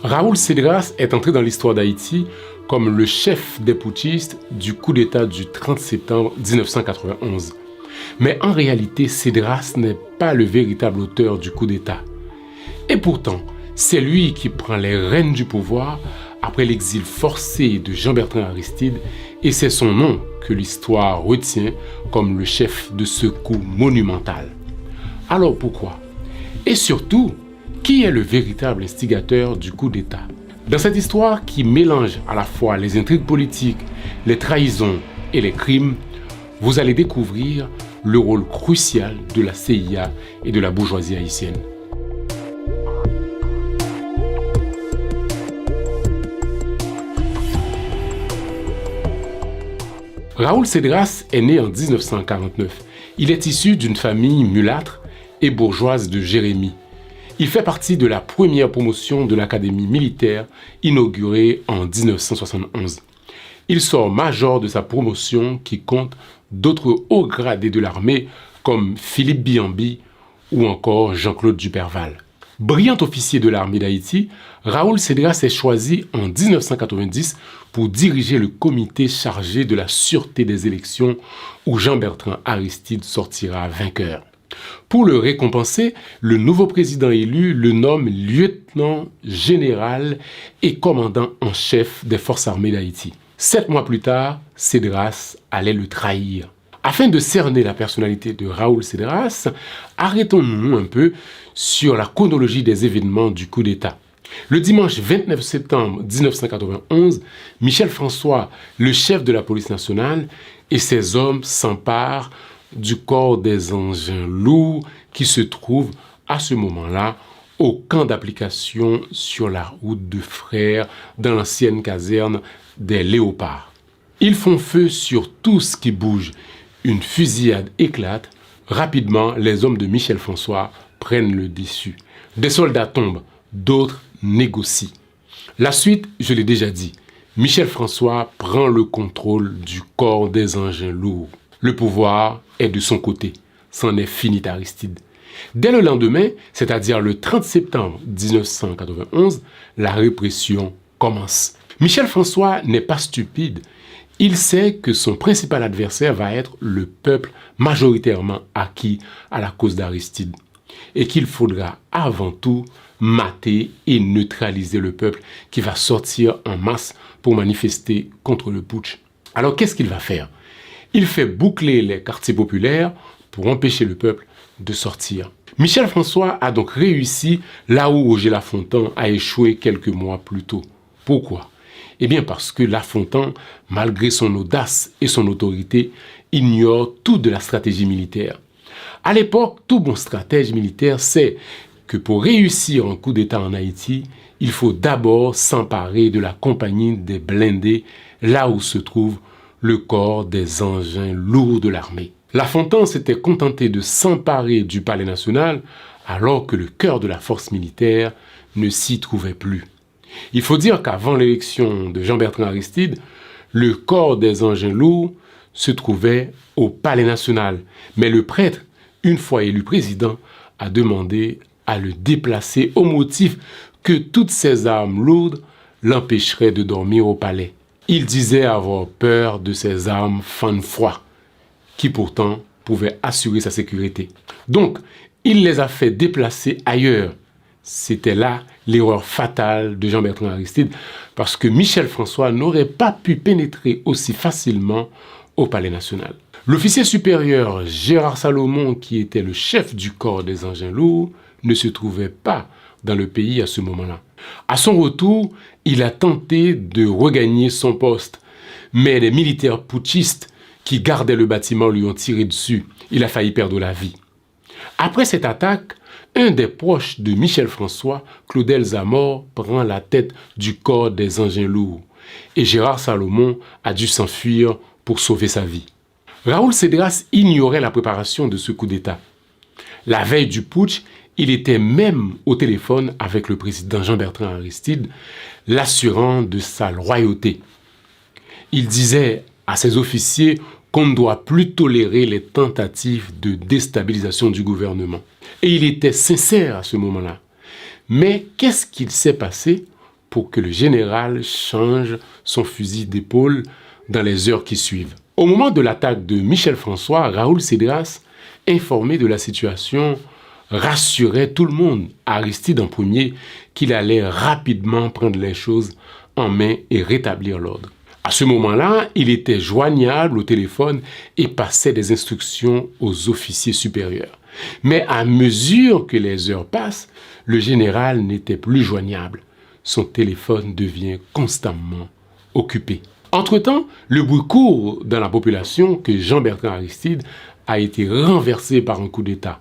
Raoul Cédras est entré dans l'histoire d'Haïti comme le chef des putschistes du coup d'État du 30 septembre 1991. Mais en réalité, Cédras n'est pas le véritable auteur du coup d'État. Et pourtant, c'est lui qui prend les rênes du pouvoir après l'exil forcé de Jean-Bertrand Aristide et c'est son nom que l'histoire retient comme le chef de ce coup monumental. Alors pourquoi? Et surtout, qui est le véritable instigateur du coup d'État? Dans cette histoire qui mélange à la fois les intrigues politiques, les trahisons et les crimes, vous allez découvrir le rôle crucial de la CIA et de la bourgeoisie haïtienne. Raoul Cédras est né en 1949. Il est issu d'une famille mulâtre et bourgeoise de Jérémie. Il fait partie de la première promotion de l'académie militaire inaugurée en 1971. Il sort major de sa promotion qui compte d'autres hauts gradés de l'armée comme Philippe Biambi ou encore Jean-Claude Duperval. Brillant officier de l'armée d'Haïti, Raoul Cédras est choisi en 1990 pour diriger le comité chargé de la sûreté des élections où Jean-Bertrand Aristide sortira vainqueur. Pour le récompenser, le nouveau président élu le nomme lieutenant général et commandant en chef des forces armées d'Haïti. 7 mois plus tard, Cédras allait le trahir. Afin de cerner la personnalité de Raoul Cédras, arrêtons-nous un peu sur la chronologie des événements du coup d'État. Le dimanche 29 septembre 1991, Michel François, le chef de la police nationale, et ses hommes s'emparent du corps des engins lourds qui se trouve à ce moment-là au camp d'application sur la route de Frères dans l'ancienne caserne des Léopards. Ils font feu sur tout ce qui bouge. Une fusillade éclate. Rapidement, les hommes de Michel François prennent le dessus. Des soldats tombent, d'autres négocient. La suite, je l'ai déjà dit. Michel François prend le contrôle du corps des engins lourds. Le pouvoir est de son côté. C'en est fini Aristide. Dès le lendemain, c'est-à-dire le 30 septembre 1991, la répression commence. Michel François n'est pas stupide. Il sait que son principal adversaire va être le peuple majoritairement acquis à la cause d'Aristide et qu'il faudra avant tout mater et neutraliser le peuple qui va sortir en masse pour manifester contre le putsch. Alors qu'est-ce qu'il va faire? Il fait boucler les quartiers populaires pour empêcher le peuple de sortir. Michel François a donc réussi là où Roger Lafontan a échoué quelques mois plus tôt. Pourquoi? Eh bien parce que Lafontan, malgré son audace et son autorité, ignore tout de la stratégie militaire. À l'époque, tout bon stratège militaire sait que pour réussir un coup d'État en Haïti, il faut d'abord s'emparer de la compagnie des blindés, là où se trouve le corps des engins lourds de l'armée. Lafontan s'était contenté de s'emparer du palais national, alors que le cœur de la force militaire ne s'y trouvait plus. Il faut dire qu'avant l'élection de Jean-Bertrand Aristide, le corps des engins lourds se trouvait au Palais national. Mais le prêtre, une fois élu président, a demandé à le déplacer au motif que toutes ces armes lourdes l'empêcheraient de dormir au palais. Il disait avoir peur de ces armes fan-froid, qui pourtant pouvaient assurer sa sécurité. Donc, il les a fait déplacer ailleurs. C'était là l'erreur fatale de Jean-Bertrand Aristide, parce que Michel François n'aurait pas pu pénétrer aussi facilement au Palais national. L'officier supérieur Gérard Salomon, qui était le chef du corps des engins lourds, ne se trouvait pas dans le pays à ce moment-là. À son retour, il a tenté de regagner son poste, mais les militaires putschistes qui gardaient le bâtiment lui ont tiré dessus. Il a failli perdre la vie. Après cette attaque, un des proches de Michel François, Claudel Zamor, prend la tête du corps des engins lourds et Gérard Salomon a dû s'enfuir pour sauver sa vie. Raoul Cédras ignorait la préparation de ce coup d'État. La veille du putsch, il était même au téléphone avec le président Jean-Bertrand Aristide, l'assurant de sa loyauté. Il disait à ses officiers qu'on ne doit plus tolérer les tentatives de déstabilisation du gouvernement. Et il était sincère à ce moment-là. Mais qu'est-ce qu'il s'est passé pour que le général change son fusil d'épaule dans les heures qui suivent. Au moment de l'attaque de Michel François, Raoul Cédras, informé de la situation, rassurait tout le monde, Aristide en premier, qu'il allait rapidement prendre les choses en main et rétablir l'ordre. À ce moment-là, il était joignable au téléphone et passait des instructions aux officiers supérieurs. Mais à mesure que les heures passent, le général n'était plus joignable. Son téléphone devient constamment occupé. Entre-temps, le bruit court dans la population que Jean-Bertrand Aristide a été renversé par un coup d'État.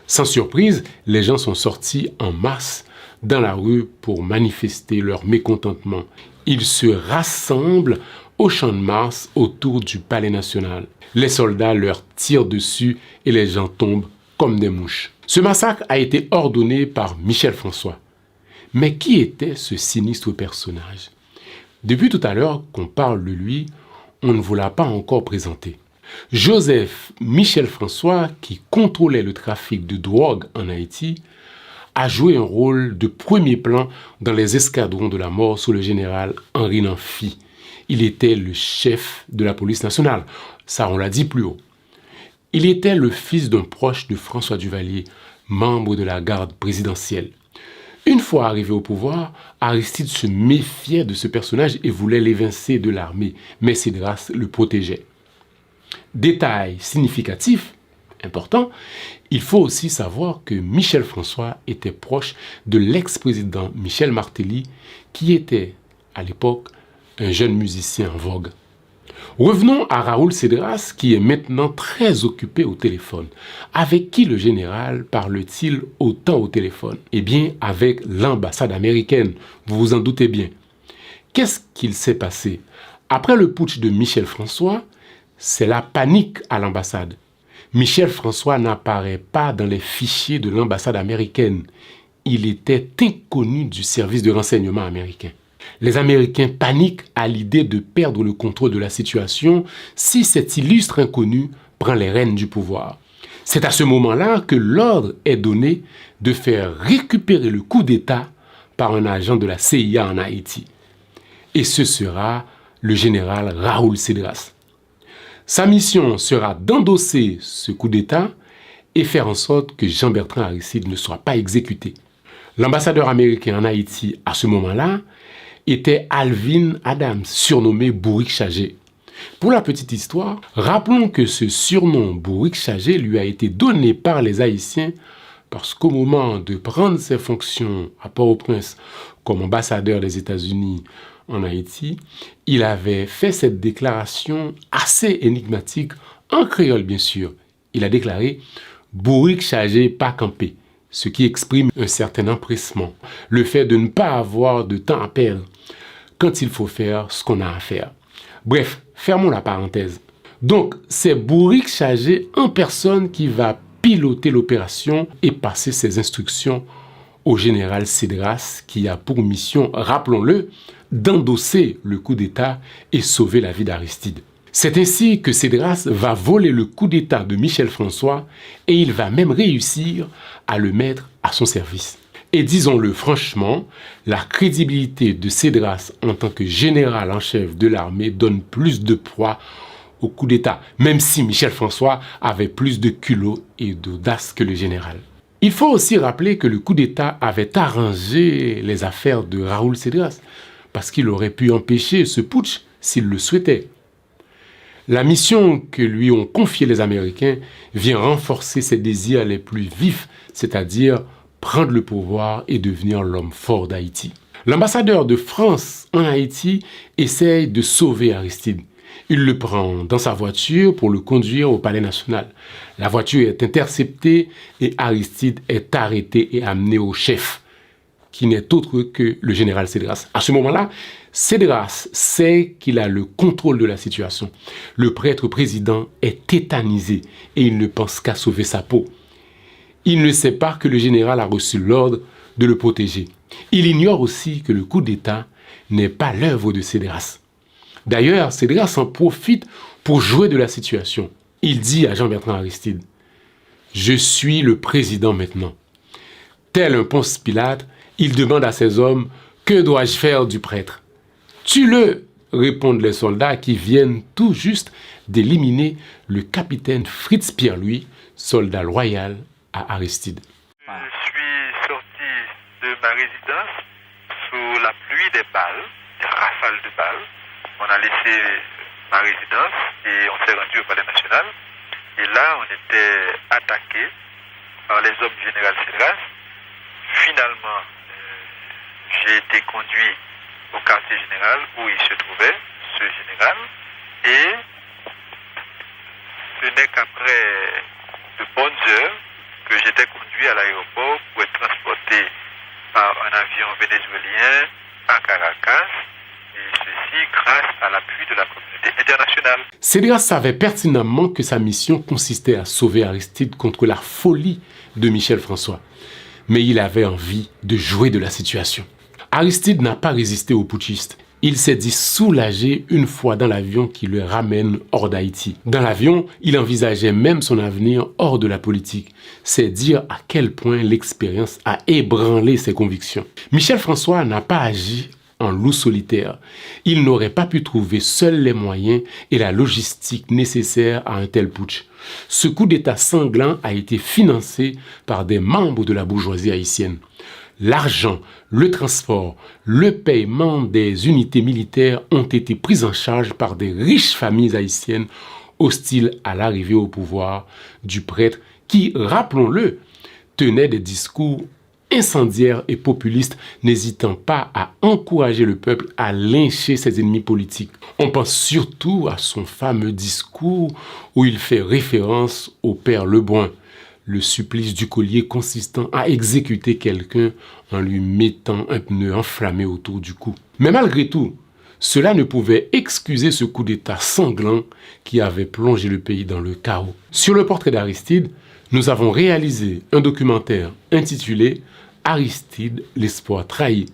Sans surprise, les gens sont sortis en masse dans la rue pour manifester leur mécontentement. Ils se rassemblent au Champ de Mars autour du Palais national. Les soldats leur tirent dessus et les gens tombent comme des mouches. Ce massacre a été ordonné par Michel François. Mais qui était ce sinistre personnage? Depuis tout à l'heure qu'on parle de lui, on ne vous l'a pas encore présenté. Joseph Michel François, qui contrôlait le trafic de drogue en Haïti, a joué un rôle de premier plan dans les escadrons de la mort sous le général Henri Namphy. Il était le chef de la police nationale. Ça, on l'a dit plus haut. Il était le fils d'un proche de François Duvalier, membre de la garde présidentielle. Une fois arrivé au pouvoir, Aristide se méfiait de ce personnage et voulait l'évincer de l'armée, mais Cédras le protégeait. Détail significatif, important, il faut aussi savoir que Michel François était proche de l'ex-président Michel Martelly, qui était, à l'époque, un jeune musicien en vogue. Revenons à Raoul Cédras, qui est maintenant très occupé au téléphone. Avec qui le général parle-t-il autant au téléphone? Eh bien, avec l'ambassade américaine, vous vous en doutez bien. Qu'est-ce qu'il s'est passé? Après le putsch de Michel François, c'est la panique à l'ambassade. Michel François n'apparaît pas dans les fichiers de l'ambassade américaine. Il était inconnu du service de renseignement américain. Les Américains paniquent à l'idée de perdre le contrôle de la situation si cet illustre inconnu prend les rênes du pouvoir. C'est à ce moment-là que l'ordre est donné de faire récupérer le coup d'État par un agent de la CIA en Haïti. Et ce sera le général Raoul Cédras. Sa mission sera d'endosser ce coup d'État et faire en sorte que Jean-Bertrand Aristide ne soit pas exécuté. L'ambassadeur américain en Haïti, à ce moment-là, était Alvin Adams, surnommé Bourrique Chagé. Pour la petite histoire, rappelons que ce surnom Bourrique Chagé lui a été donné par les Haïtiens parce qu'au moment de prendre ses fonctions à Port-au-Prince comme ambassadeur des États-Unis en Haïti, il avait fait cette déclaration assez énigmatique, en créole bien sûr. Il a déclaré « Bourrique Chagé pas campé », ce qui exprime un certain empressement, le fait de ne pas avoir de temps à perdre quand il faut faire ce qu'on a à faire. Bref, fermons la parenthèse. Donc, c'est Bourrique Chagé en personne qui va piloter l'opération et passer ses instructions au général Cédras, qui a pour mission, rappelons-le, d'endosser le coup d'État et sauver la vie d'Aristide. C'est ainsi que Cédras va voler le coup d'État de Michel François et il va même réussir à le mettre à son service. Et disons-le franchement, la crédibilité de Cédras en tant que général en chef de l'armée donne plus de poids au coup d'État, même si Michel François avait plus de culot et d'audace que le général. Il faut aussi rappeler que le coup d'État avait arrangé les affaires de Raoul Cédras, parce qu'il aurait pu empêcher ce putsch s'il le souhaitait. La mission que lui ont confiée les Américains vient renforcer ses désirs les plus vifs, c'est-à-dire prendre le pouvoir et devenir l'homme fort d'Haïti. L'ambassadeur de France en Haïti essaye de sauver Aristide. Il le prend dans sa voiture pour le conduire au Palais national. La voiture est interceptée et Aristide est arrêté et amené au chef, qui n'est autre que le général Cédras. À ce moment-là, Cédras sait qu'il a le contrôle de la situation. Le prêtre président est tétanisé et il ne pense qu'à sauver sa peau. Il ne sait pas que le général a reçu l'ordre de le protéger. Il ignore aussi que le coup d'État n'est pas l'œuvre de Cédras. D'ailleurs, Cédras en profite pour jouer de la situation. Il dit à Jean-Bertrand Aristide « Je suis le président maintenant ». Tel un Ponce Pilate, il demande à ses hommes Que dois-je faire du prêtre? Tue-le, répondent les soldats qui viennent tout juste d'éliminer le capitaine Fritz Pierre-Louis, soldat loyal à Aristide. Je suis sorti de ma résidence sous la pluie des balles, des rafales de balles. On a laissé ma résidence et on s'est rendu au palais national. Et là, on était attaqué par les hommes du général Cédras. Finalement, j'ai été conduit au quartier général où il se trouvait, ce général. Et ce n'est qu'après de bonnes heures que j'étais conduit à l'aéroport pour être transporté par un avion vénézuélien à Caracas. Et ceci grâce à l'appui de la communauté internationale. Cédras savait pertinemment que sa mission consistait à sauver Aristide contre la folie de Michel François. Mais il avait envie de jouer de la situation. Aristide n'a pas résisté aux putschistes. Il s'est dit soulagé une fois dans l'avion qui le ramène hors d'Haïti. Dans l'avion, il envisageait même son avenir hors de la politique. C'est dire à quel point l'expérience a ébranlé ses convictions. Michel François n'a pas agi en loup solitaire. Il n'aurait pas pu trouver seul les moyens et la logistique nécessaires à un tel putsch. Ce coup d'État sanglant a été financé par des membres de la bourgeoisie haïtienne. L'argent, le transport, le paiement des unités militaires ont été pris en charge par des riches familles haïtiennes hostiles à l'arrivée au pouvoir du prêtre qui, rappelons-le, tenait des discours incendiaires et populistes, n'hésitant pas à encourager le peuple à lyncher ses ennemis politiques. On pense surtout à son fameux discours où il fait référence au père Lebrun, le supplice du collier consistant à exécuter quelqu'un en lui mettant un pneu enflammé autour du cou. Mais malgré tout, cela ne pouvait excuser ce coup d'État sanglant qui avait plongé le pays dans le chaos. Sur le portrait d'Aristide, nous avons réalisé un documentaire intitulé « Aristide, l'espoir trahi »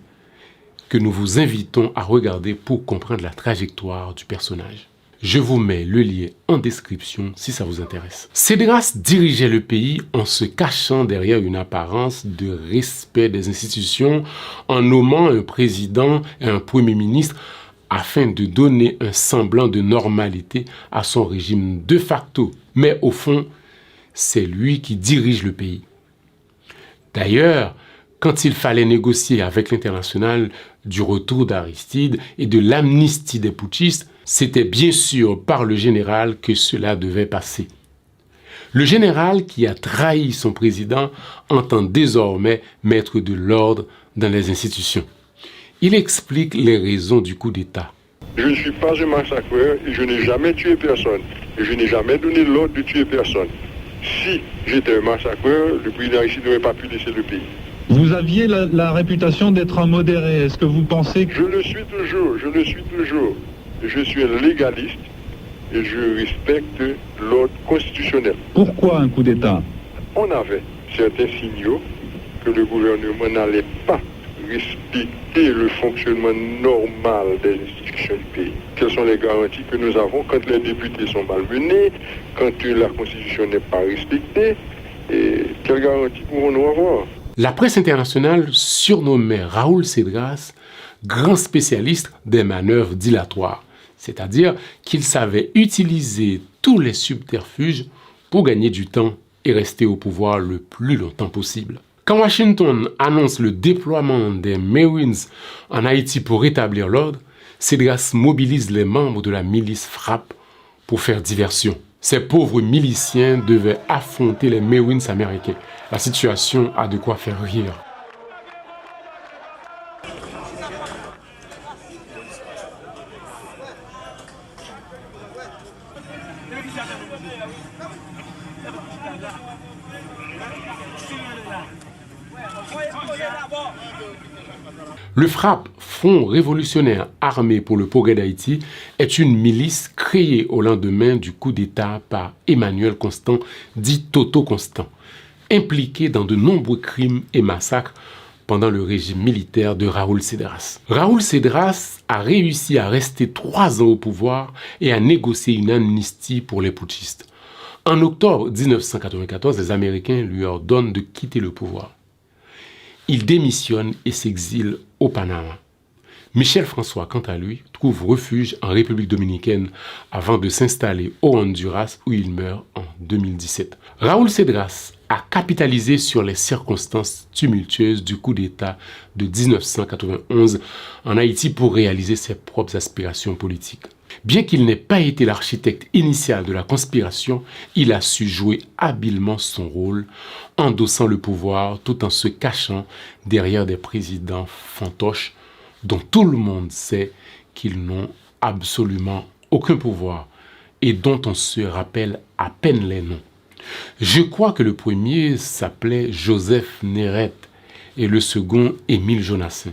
que nous vous invitons à regarder pour comprendre la trajectoire du personnage. Je vous mets le lien en description si ça vous intéresse. Cédras dirigeait le pays en se cachant derrière une apparence de respect des institutions, en nommant un président et un premier ministre afin de donner un semblant de normalité à son régime de facto. Mais au fond, c'est lui qui dirige le pays. D'ailleurs, quand il fallait négocier avec l'international du retour d'Aristide et de l'amnistie des putschistes, c'était bien sûr par le général que cela devait passer. Le général qui a trahi son président entend désormais mettre de l'ordre dans les institutions. Il explique les raisons du coup d'État. Je ne suis pas un massacreur et je n'ai jamais tué personne. Et je n'ai jamais donné l'ordre de tuer personne. Si j'étais un massacreur, le président Aristide n'aurait pas pu laisser le pays. Vous aviez la réputation d'être un modéré. Est-ce que vous pensez que... Je le suis toujours. Je suis un légaliste et je respecte l'ordre constitutionnel. Pourquoi un coup d'État? On avait certains signaux que le gouvernement n'allait pas respecter le fonctionnement normal des institutions du pays. Quelles sont les garanties que nous avons quand les députés sont malmenés, quand la Constitution n'est pas respectée, et quelles garanties pouvons-nous avoir? La presse internationale surnommait Raoul Cédras grand spécialiste des manœuvres dilatoires, c'est-à-dire qu'il savait utiliser tous les subterfuges pour gagner du temps et rester au pouvoir le plus longtemps possible. Quand Washington annonce le déploiement des Marines en Haïti pour rétablir l'ordre, Cédras mobilise les membres de la milice FRAPP pour faire diversion. Ces pauvres miliciens devaient affronter les Marines américains. La situation a de quoi faire rire. Le FRAPP, Front révolutionnaire armé pour le progrès d'Haïti, est une milice créée au lendemain du coup d'État par Emmanuel Constant, dit Toto Constant, impliqué dans de nombreux crimes et massacres pendant le régime militaire de Raoul Cédras. Raoul Cédras a réussi à rester 3 ans au pouvoir et à négocier une amnistie pour les putschistes. En octobre 1994, les Américains lui ordonnent de quitter le pouvoir. Il démissionne et s'exile au Panama. Michel François, quant à lui, trouve refuge en République dominicaine avant de s'installer au Honduras où il meurt en 2017. Raoul Cedras a capitalisé sur les circonstances tumultueuses du coup d'État de 1991 en Haïti pour réaliser ses propres aspirations politiques. Bien qu'il n'ait pas été l'architecte initial de la conspiration, il a su jouer habilement son rôle, endossant le pouvoir tout en se cachant derrière des présidents fantoches dont tout le monde sait qu'ils n'ont absolument aucun pouvoir et dont on se rappelle à peine les noms. Je crois que le premier s'appelait Joseph Néret et le second Émile Jonassin.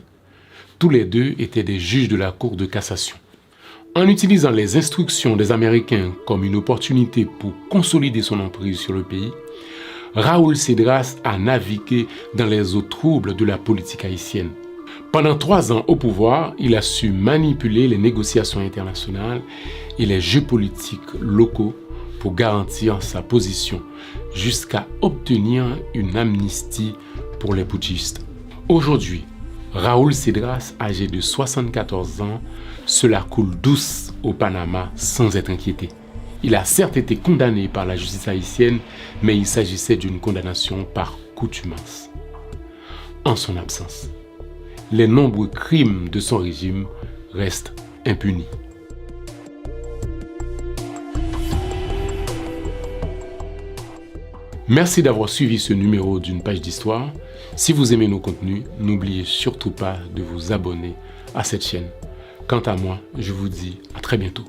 Tous les deux étaient des juges de la Cour de cassation. En utilisant les instructions des Américains comme une opportunité pour consolider son emprise sur le pays, Raoul Cedras a navigué dans les eaux troubles de la politique haïtienne. Pendant 3 ans au pouvoir, il a su manipuler les négociations internationales et les jeux politiques locaux pour garantir sa position, jusqu'à obtenir une amnistie pour les putschistes. Aujourd'hui, Raoul Cedras, âgé de 74 ans, cela coule douce au Panama sans être inquiété. Il a certes été condamné par la justice haïtienne, mais il s'agissait d'une condamnation par contumace. En son absence, les nombreux crimes de son régime restent impunis. Merci d'avoir suivi ce numéro d'une page d'histoire. Si vous aimez nos contenus, n'oubliez surtout pas de vous abonner à cette chaîne. Quant à moi, je vous dis à très bientôt.